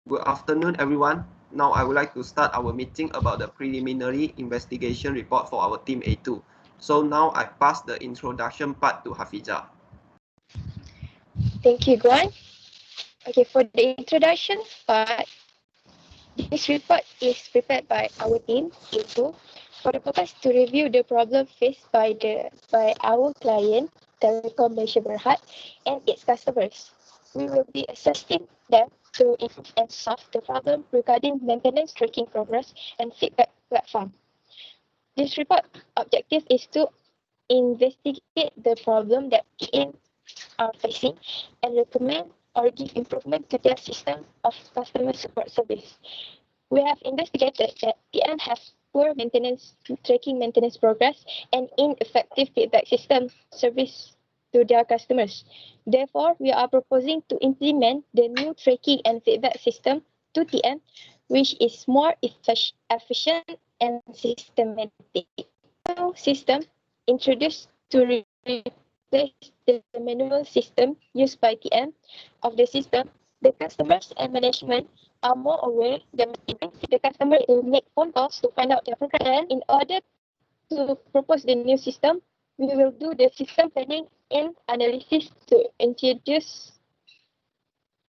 Good afternoon, everyone. Now I would like to start our meeting about the preliminary investigation report for our team A2. So now I pass the introduction part to Hafizah. Thank you, Guan. Okay, for the introduction part, this report is prepared by our team A2 for the purpose to review the problem faced by our client, Telecom Malaysia Berhad, and its customers. We will be assessing them to improve and solve the problem regarding maintenance tracking progress and feedback platform. This report objective is to investigate the problem that TM are facing and recommend or give improvement to their system of customer support service. We have investigated that TM have poor tracking maintenance progress and ineffective feedback system service to their customers. Therefore, we are proposing to implement the new tracking and feedback system to TM, which is more efficient and systematic. New system introduced to replace the manual system used by TM of the system. The customers and management are more aware that the customer will make phone calls to find out their progress. And in order to propose the new system, we will do the system planning and analysis to introduce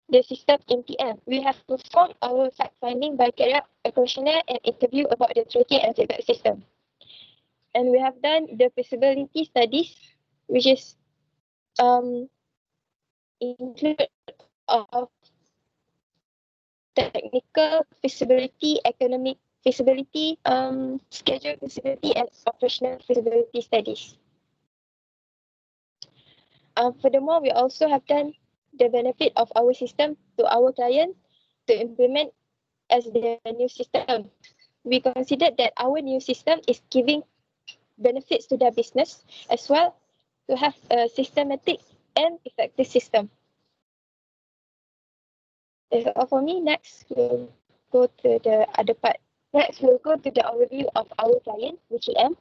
the system in TM. We have performed our fact finding by carrying out a questionnaire and interview about the tracking and feedback system. And we have done the feasibility studies, which is include of technical feasibility, economic feasibility, schedule feasibility, and operational feasibility studies. Furthermore, we also have done the benefit of our system to our client to implement as the new system. We considered that our new system is giving benefits to their business as well to have a systematic and effective system. That's all for me. Next, we'll go to the other part. Next, we'll go to the overview of our client, which is TM.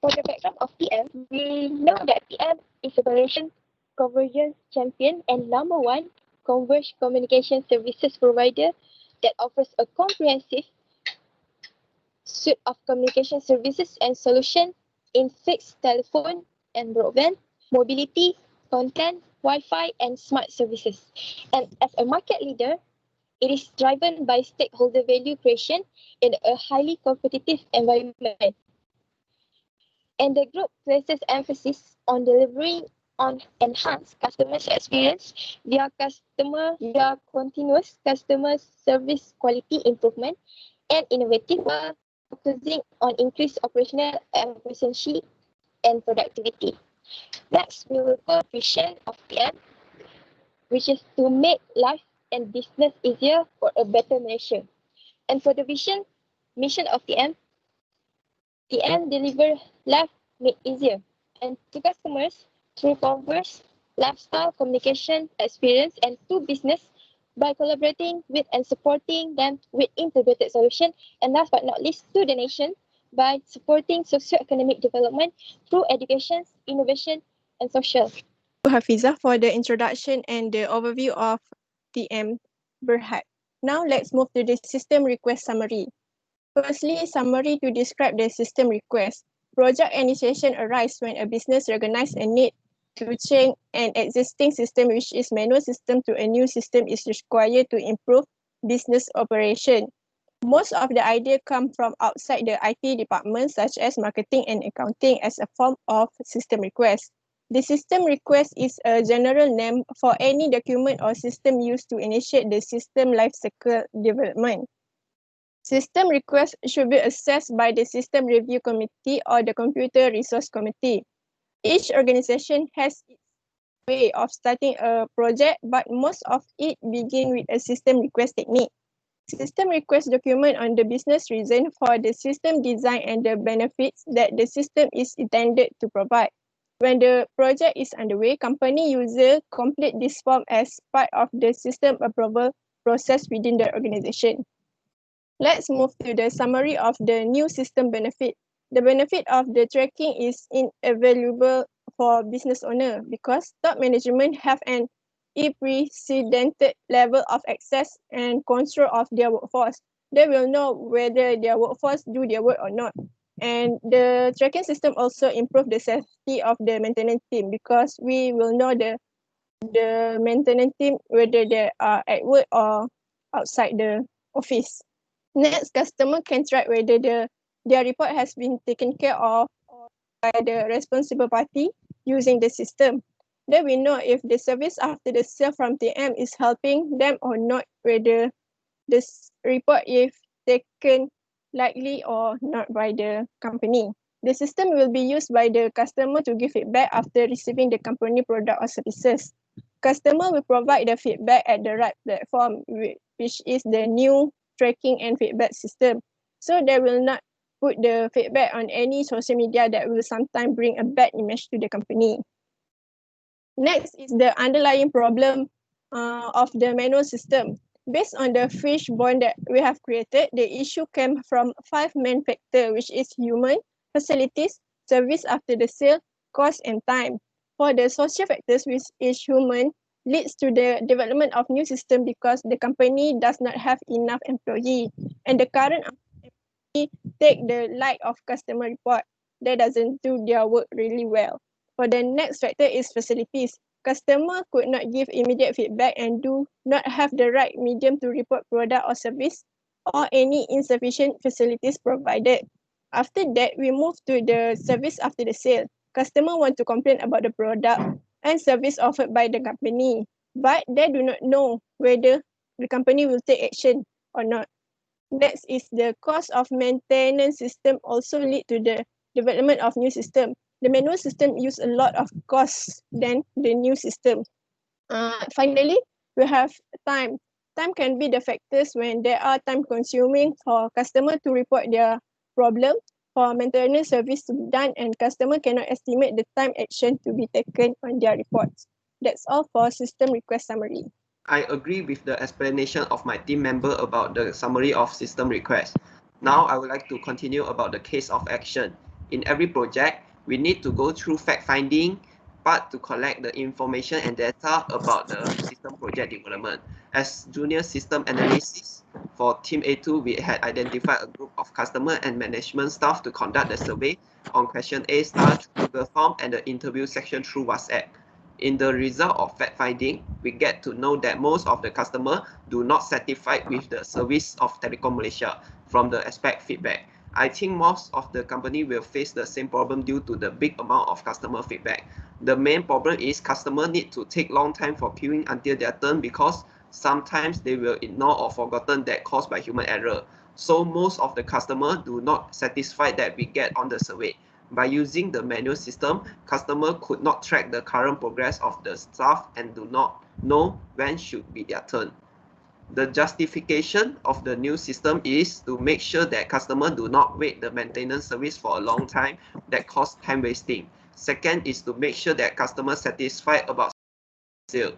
For the background of TM, we know that TM is a Malaysian convergence champion and number one converged communication services provider that offers a comprehensive suite of communication services and solutions in fixed telephone and broadband, mobility, content, Wi-Fi, and smart services. And as a market leader, it is driven by stakeholder value creation in a highly competitive environment. And the group places emphasis on delivering on enhanced customer experience via continuous customer service quality improvement and innovative focusing on increased operational efficiency and productivity. Next, we will go vision of TM, which is to make life and business easier for a better Malaysia. And for the mission of TM deliver life made easier and to customers through converse lifestyle communication experience and to business by collaborating with and supporting them with integrated solution, and last but not least to the nation by supporting socio-economic development through education, innovation, and social. Hafizah for the introduction and the overview of TM Berhad. Now let's move to the system request summary. Firstly, summary to describe the system request. Project initiation arises when a business recognizes a need to change an existing system, which is manual system, to a new system is required to improve business operation. Most of the idea come from outside the IT department, such as marketing and accounting, as a form of system request. The system request is a general name for any document or system used to initiate the system lifecycle development. System requests should be assessed by the System Review Committee or the Computer Resource Committee. Each organization has its way of starting a project, but most of it begin with a system request technique. System request document on the business reason for the system design and the benefits that the system is intended to provide. When the project is underway, company user complete this form as part of the system approval process within the organization. Let's move to the summary of the new system benefit. The benefit of the tracking is invaluable for business owner because top management have an unprecedented level of access and control of their workforce. They will know whether their workforce do their work or not. And the tracking system also improve the safety of the maintenance team because we will know the maintenance team whether they are at work or outside the office. Next, customer can track whether their report has been taken care of by the responsible party using the system. Then we know if the service after the sale from TM is helping them or not, whether this report is taken lightly or not by the company. The system will be used by the customer to give feedback after receiving the company product or services. Customer will provide the feedback at the right platform, which is the new tracking and feedback system. So they will not put the feedback on any social media that will sometimes bring a bad image to the company. Next is the underlying problem of the manual system. Based on the fishbone that we have created, the issue came from 5 main factors, which is human, facilities, service after the sale, cost, and time. For the social factors, which is human, leads to the development of new system because the company does not have enough employee, and the current employee take the light of customer report. They doesn't do their work really well. For the next factor is facilities. Customer could not give immediate feedback and do not have the right medium to report product or service or any insufficient facilities provided. After that, we move to the service after the sale. Customer want to complain about the product and service offered by the company, but they do not know whether the company will take action or not. Next is the cost of maintenance system also lead to the development of new system. The manual system use a lot of costs than the new system. Finally, we have time. Time can be the factors when there are time consuming for customer to report their problem, for maintenance service to be done, and customer cannot estimate the time action to be taken on their reports. That's all for system request summary. I agree with the explanation of my team member about the summary of system request. Now I would like to continue about the case of action. In every project, we need to go through fact-finding part to collect the information and data about the system project development. As junior system analysis for Team A2, we had identified a group of customer and management staff to conduct the survey on question A star through Google Form and the interview section through WhatsApp. In the result of fact-finding, we get to know that most of the customers do not satisfied with the service of Telecom Malaysia from the aspect feedback. I think most of the company will face the same problem due to the big amount of customer feedback. The main problem is customer need to take long time for queuing until their turn because sometimes they will ignore or forgotten that caused by human error. So most of the customer do not satisfied that we get on the survey. By using the manual system, customer could not track the current progress of the staff and do not know when should be their turn. The justification of the new system is to make sure that customer do not wait the maintenance service for a long time that cause time wasting. Second is to make sure that customer satisfied about sale.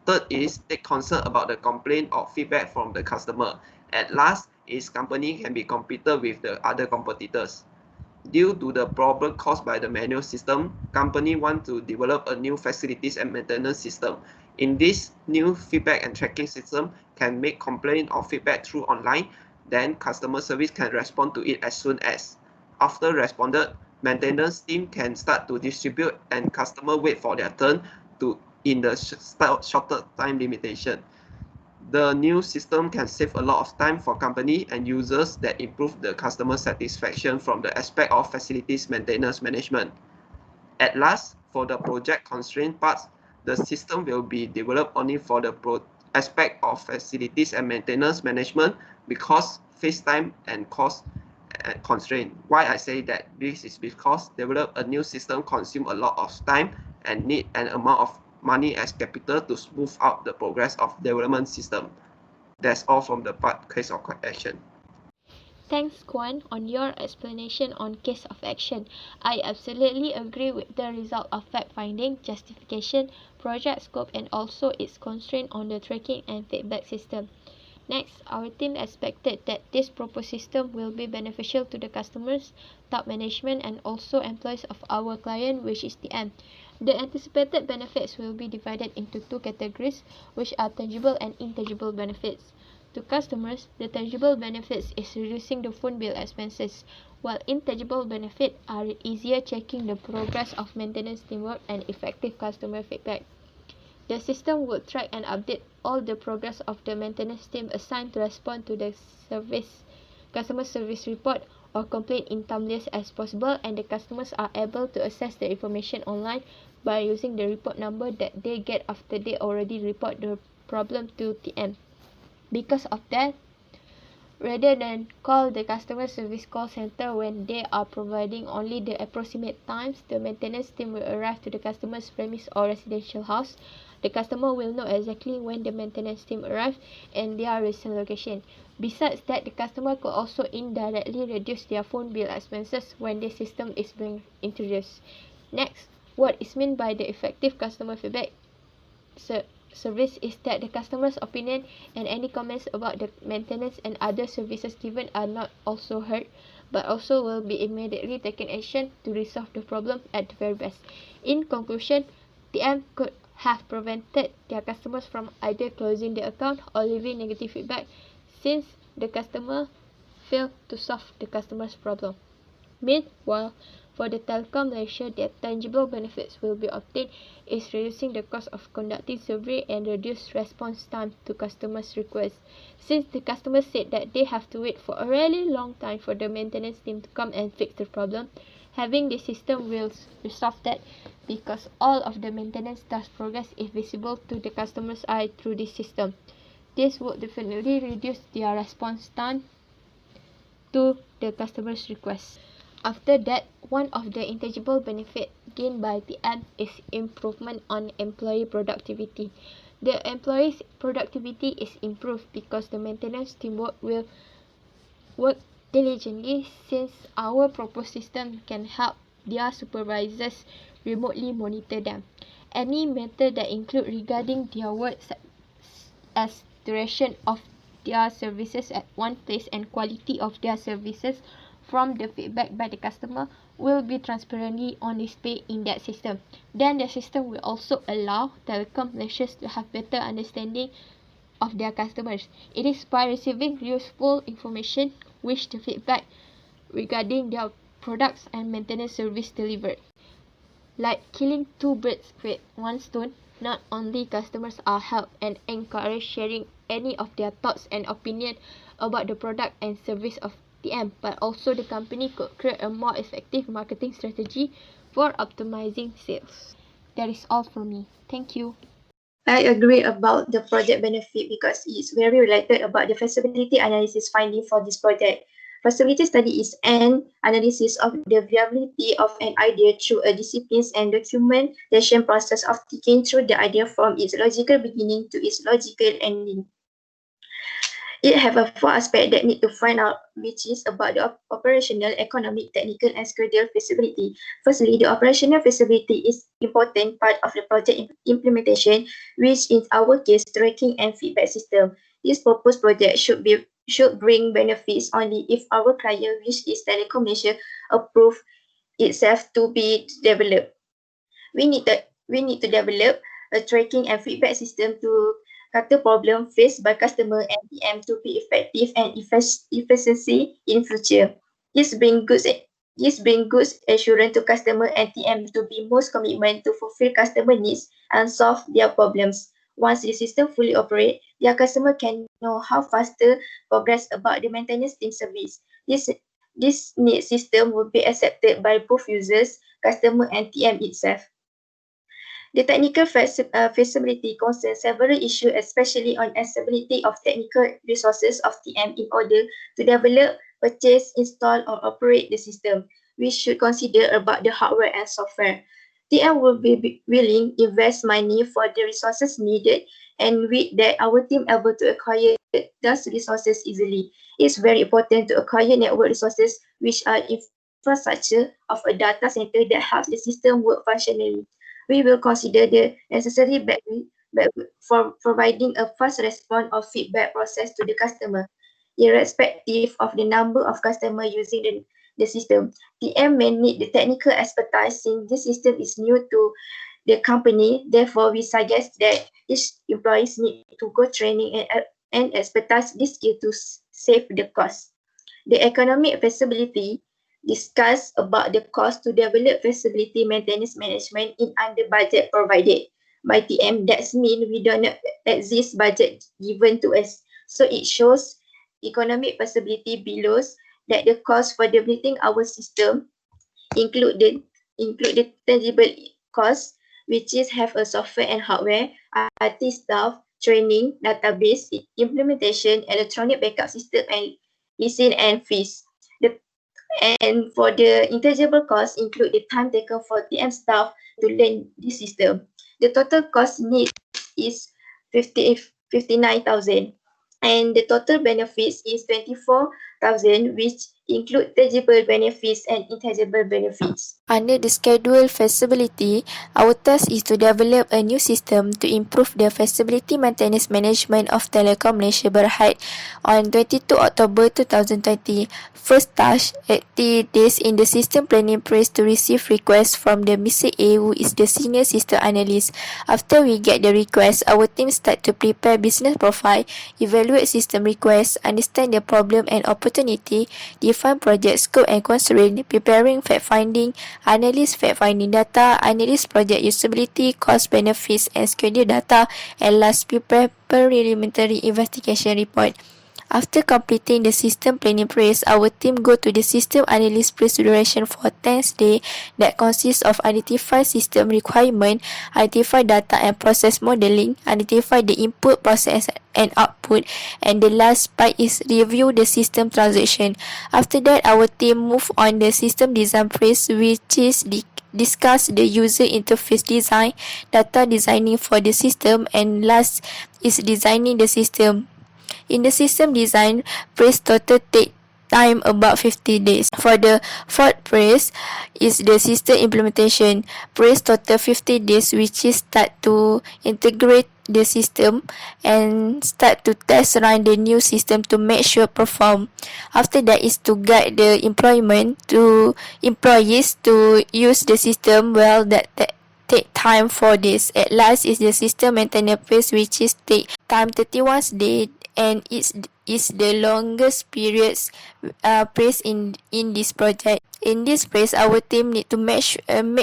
Third is take concern about the complaint or feedback from the customer. At last is company can be competed with the other competitors. Due to the problem caused by the manual system, company want to develop a new facilities and maintenance system. In this new feedback and tracking system can make complaint or feedback through online, then customer service can respond to it as soon as. After responded, maintenance team can start to distribute and customer wait for their turn to in the shorter time limitation. The new system can save a lot of time for company and users that improve the customer satisfaction from the aspect of facilities maintenance management. At last, for the project constraint parts, the system will be developed only for the aspect of facilities and maintenance management because face time and cost constraint. Why I say that this is because develop a new system consume a lot of time and need an amount of money as capital to smooth out the progress of development system. That's all from the part case of action. Thanks, Guan, on your explanation on case of action. I absolutely agree with the result of fact-finding, justification, project scope, and also its constraint on the tracking and feedback system. Next, our team expected that this proposed system will be beneficial to the customers, top management, and also employees of our client, which is TM. The anticipated benefits will be divided into two categories, which are tangible and intangible benefits. To customers, the tangible benefits is reducing the phone bill expenses, while intangible benefits are easier checking the progress of maintenance teamwork and effective customer feedback. The system would track and update all the progress of the maintenance team assigned to respond to the customer service report or complaint in timeliest as possible, and the customers are able to access the information online by using the report number that they get after they already report the problem to TM. Because of that, rather than call the customer service call center when they are providing only the approximate times the maintenance team will arrive to the customer's premise or residential house, the customer will know exactly when the maintenance team arrives and their recent location. Besides that, the customer could also indirectly reduce their phone bill expenses when the system is being introduced. Next, what is meant by the effective customer feedback service is that the customer's opinion and any comments about the maintenance and other services given are not also heard, but also will be immediately taken action to resolve the problem at the very best. In conclusion, TM could have prevented their customers from either closing the account or leaving negative feedback since the customer failed to solve the customer's problem. Meanwhile, for the Telecom Malaysia, the tangible benefits will be obtained is reducing the cost of conducting survey and reduce response time to customers' requests. Since the customer said that they have to wait for a really long time for the maintenance team to come and fix the problem, having the system will resolve that because all of the maintenance task progress is visible to the customer's eye through this system. This would definitely reduce their response time to the customer's requests. After that, one of the intangible benefits gained by TM is improvement on employee productivity. The employee's productivity is improved because the maintenance teamwork will work diligently since our proposed system can help their supervisors remotely monitor them. Any matter that include regarding their work as duration of their services at one place and quality of their services from the feedback by the customer will be transparently on display in that system. Then the system will also allow Telecom Malaysia to have better understanding of their customers. It is by receiving useful information which the feedback regarding their products and maintenance service delivered. Like killing two birds with one stone, not only customers are helped and encouraged sharing any of their thoughts and opinion about the product and service of TM, but also the company could create a more effective marketing strategy for optimizing sales. That is all from me. Thank you. I agree about the project benefit because it's very related about the feasibility analysis finding for this project. Feasibility study is an analysis of the viability of an idea through a disciplines and documentation process of thinking through the idea from its logical beginning to its logical ending. It have a four aspects that need to find out, which is about the operational, economic, technical, and schedule feasibility. Firstly, the operational feasibility is important part of the project implementation, which in our case, tracking and feedback system. This proposed project should bring benefits only if our client, which is Telecom Malaysia, approve itself to be developed. We need to develop a tracking and feedback system to tackle problem faced by customer and TM to be effective and efficiency in future. This bring good assurance to customer and TM to be most commitment to fulfill customer needs and solve their problems. Once the system fully operate, their customer can know how faster progress about the maintenance team service. This need system will be accepted by both users, customer and TM itself. The technical feasibility concerns several issues, especially on accessibility of technical resources of TM in order to develop, purchase, install, or operate the system. We should consider about the hardware and software. TM will be willing to invest money for the resources needed, and with that, our team able to acquire those resources easily. It's very important to acquire network resources, which are infrastructure of a data center that helps the system work functionally. We will consider the necessary bandwidth for providing a fast response of feedback process to the customer, irrespective of the number of customers using the system. TM may need the technical expertise since this system is new to the company. Therefore, we suggest that each employees need to go training and expertise this skill to save the cost. The economic feasibility discuss about the cost to develop feasibility maintenance management in under budget provided by TM. That's mean we don't exist budget given to us. So it shows economic feasibility below that the cost for developing our system include the tangible costs, which is have a software and hardware, IT staff, training, database, implementation, electronic backup system, and leasing and fees. And for the intangible costs include the time taken for TM staff to learn the system. The total cost need is 59,000, and the total benefits is 24,000, which include tangible benefits and intangible benefits. Under the schedule feasibility, our task is to develop a new system to improve the feasibility maintenance management of Telekom Malaysia Berhad on 22 October 2020. First task, 80 days in the system planning phase to receive requests from the Mr. A, who is the senior system analyst. After we get the request, our team start to prepare business profile, evaluate system requests, understand the problem and opportunity, define project scope and constraint, preparing fact-finding, analyze fact-finding data, analyze project usability, cost benefits and schedule data, and last, prepare preliminary investigation report. After completing the system planning phase, our team go to the system analysis phase duration for 10 days that consists of identify system requirement, identify data and process modeling, identify the input, process and output, and the last part is review the system transaction. After that, our team move on the system design phase, which is discuss the user interface design, data designing for the system, and last is designing the system. In the system design, phase total take time about 50 days. For the fourth phase is the system implementation. Phase total 50 days, which is start to integrate the system and start to test run the new system to make sure perform. After that is to guide the employees to use the system well. That take time for this. At last is the system maintenance phase, which is take time 31 days, and is the longest periods phase in this project. In this phase, our team need to make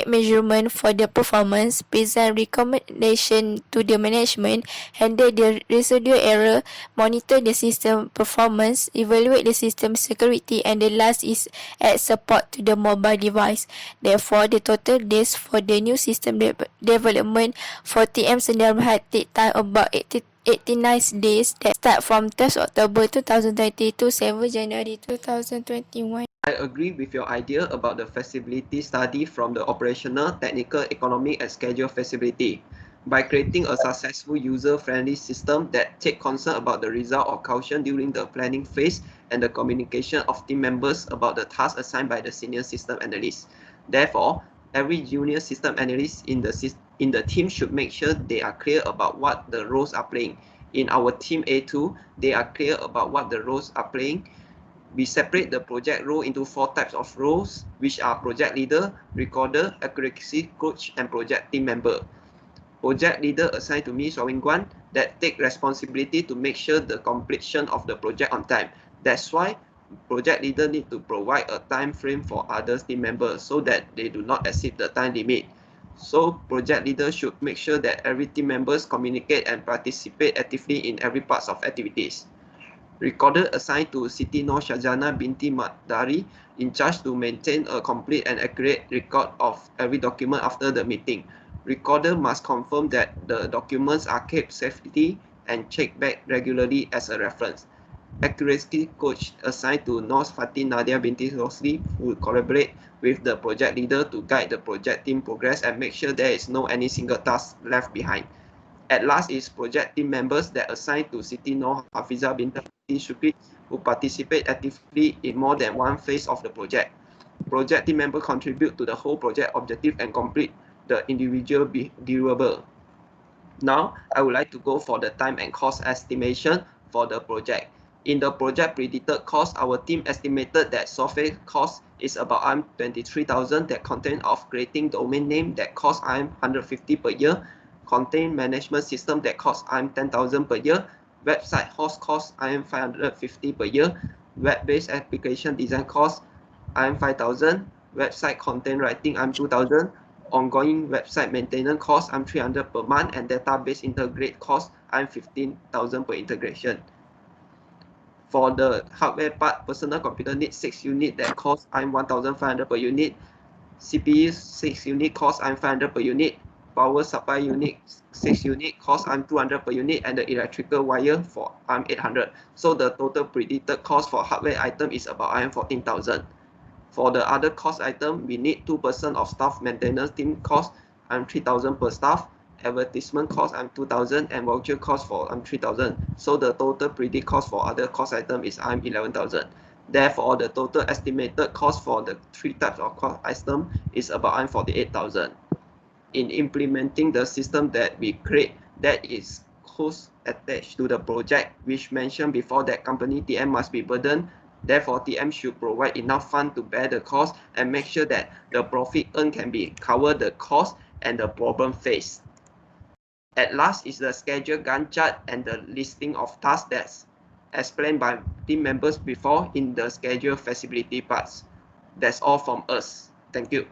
measurement for the performance, present recommendation to the management, handle the residual error, monitor the system performance, evaluate the system security, and the last is add support to the mobile device. Therefore, the total days for the new system development for TM Sdn Bhd take time about 89 days that start from 10 October 2020 to 7 January 2021. I agree with your idea about the feasibility study from the operational, technical, economic, and schedule feasibility. By creating a successful user-friendly system that take concern about the result of caution during the planning phase and the communication of team members about the task assigned by the senior system analyst. Therefore, every junior system analyst in the team should make sure they are clear about what the roles are playing. In our team A2, they are clear about what the roles are playing. We separate the project role into 4 types of roles, which are project leader, recorder, accuracy coach, and project team member. Project leader assigned to me, Weng Guan, that take responsibility to make sure the completion of the project on time. That's why project leader need to provide a time frame for other team members so that they do not exceed the time limit. So project leader should make sure that every team members communicate and participate actively in every parts of activities. Recorder assigned to Siti, Syazana, Binti, Dahari, in charge to maintain a complete and accurate record of every document after the meeting. Recorder must confirm that the documents are kept safely and checked back regularly as a reference. Accuracy coach assigned to Fatin, Nadia, Binti, Rosle, who collaborate with the project leader to guide the project team progress and make sure there is no any single task left behind. At last is project team members that assigned to Siti, Nurhafizah, Binti, Shukri, who participate actively in more than one phase of the project. Project team members contribute to the whole project objective and complete the individual deliverable. Now, I would like to go for the time and cost estimation for the project. In the project predicted cost, our team estimated that software cost is about 23,000, that content of creating domain name that costs 150 per year, content management system that costs 10,000 per year, website host costs 550 per year, web-based application design costs 5,000, website content writing 2,000, ongoing website maintenance costs 300 per month, and database integrate costs 15,000 per integration. For the hardware part, personal computer needs 6 units that cost 1,500 per unit. CPU 6 unit cost 500 per unit. Power supply unit 6 unit cost 200 per unit, and the electrical wire for 800. So the total predicted cost for hardware item is about 14,000. For the other cost item, we need 2% of staff maintenance team cost 3,000 per staff. Advertisement cost 2,000, and voucher cost for 3,000. So the total predict cost for other cost item is 11,000. Therefore, the total estimated cost for the 3 types of cost item is about 48,000. In implementing the system that we create, that is cost attached to the project, which mentioned before that company TM must be burdened. Therefore, TM should provide enough fund to bear the cost and make sure that the profit earned can be cover the cost and the problem faced. At last is the schedule Gantt chart and the listing of tasks that's explained by team members before in the schedule feasibility parts. That's all from us. Thank you.